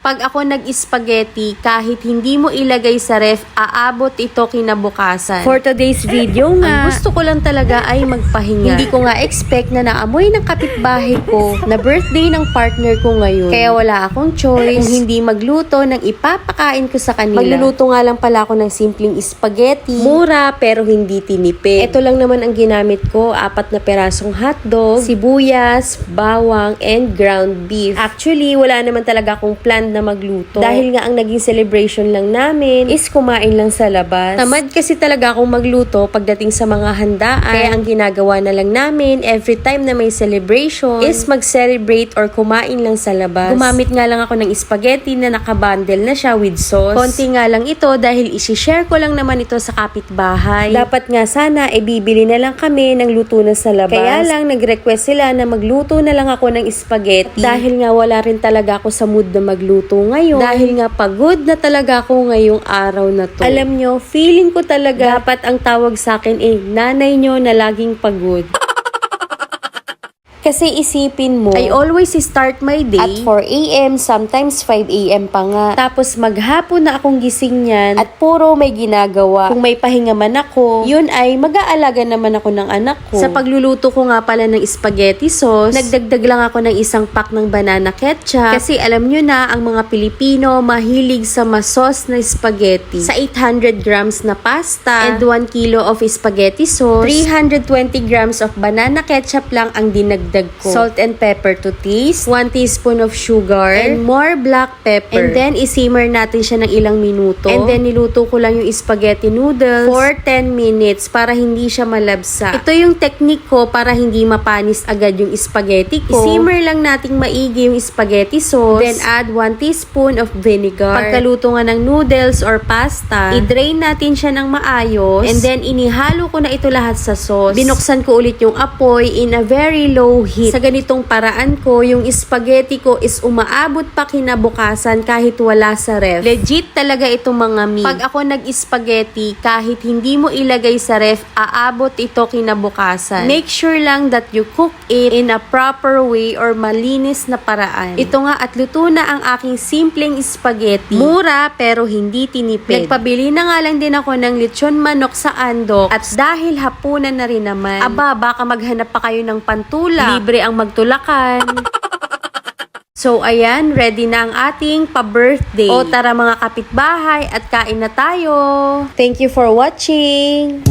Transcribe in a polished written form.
Pag ako nag-spaghetti, kahit hindi mo ilagay sa ref, aabot ito kinabukasan. For today's video nga, ang gusto ko lang talaga ay magpahinga. Hindi ko nga expect na naamoy ng kapitbahay ko na birthday ng partner ko ngayon. Kaya wala akong choice kung hindi magluto ng ipapakain ko sa kanila. Magluluto nga lang pala ako ng simpleng spaghetti. Mura pero hindi tinipid. Ito lang naman ang ginamit ko, 4 na perasong hotdog, sibuyas, bawang, and ground beef. Actually, wala naman talaga akong plan na magluto. Dahil nga ang naging celebration lang namin is kumain lang sa labas. Tamad kasi talaga akong magluto pagdating sa mga handaan. Kaya ang ginagawa na lang namin every time na may celebration is mag-celebrate or kumain lang sa labas. Gumamit nga lang ako ng spaghetti na nakabundle na siya with sauce. Konti nga lang ito dahil isi-share ko lang naman ito sa kapitbahay. Dapat nga sana bibili na lang kami ng luto na sa labas. Kaya lang nag-request sila na magluto na lang ako ng spaghetti. Dahil nga wala rin talaga ako sa mood na magluto ngayon. Dahil nga pagod na talaga ako ngayong araw na to. Alam nyo, feeling ko talaga dapat ang tawag sa akin nanay nyo na laging pagod. Kasi isipin mo, I always start my day at 4 a.m., sometimes 5 a.m. pa nga. Tapos maghapon na akong gising niyan at puro may ginagawa. Kung may pahinga man ako, yun ay mag-aalaga naman ako ng anak ko. Sa pagluluto ko nga pala ng spaghetti sauce, nagdagdag lang ako ng isang pack ng banana ketchup. Kasi alam nyo na, ang mga Pilipino mahilig sa masos na spaghetti. Sa 800 grams na pasta and 1 kilo of spaghetti sauce, 320 grams of banana ketchup lang ang dinagdag ko. Salt and pepper to taste, 1 teaspoon of sugar, and more black pepper. And then, isimmer natin siya ng ilang minuto. And then, niluto ko lang yung spaghetti noodles for 10 minutes para hindi siya malabsa. Ito yung technique ko para hindi mapanis agad yung spaghetti ko. Isimmer lang nating maigi yung spaghetti sauce. Then, add 1 teaspoon of vinegar. Pagkaluto nga ng noodles or pasta, i-drain natin siya ng maayos. And then, inihalo ko na ito lahat sa sauce. Binuksan ko ulit yung apoy in a very low heat. Sa ganitong paraan ko, yung spaghetti ko is umaabot pa kinabukasan kahit wala sa ref. Legit talaga itong mga meat. Pag ako nag-spaghetti, kahit hindi mo ilagay sa ref, aabot ito kinabukasan. Make sure lang that you cook it in a proper way or malinis na paraan. Ito nga at luto na ang aking simpleng spaghetti. Mura pero hindi tinipid. Nagpabili na nga lang din ako ng lechon manok sa Andok at dahil hapunan na rin naman, baka maghanap pa kayo ng pantula. Libre ang magtulakan. So, ayan, ready na ang ating pa-birthday. O tara mga kapitbahay at kain na tayo. Thank you for watching.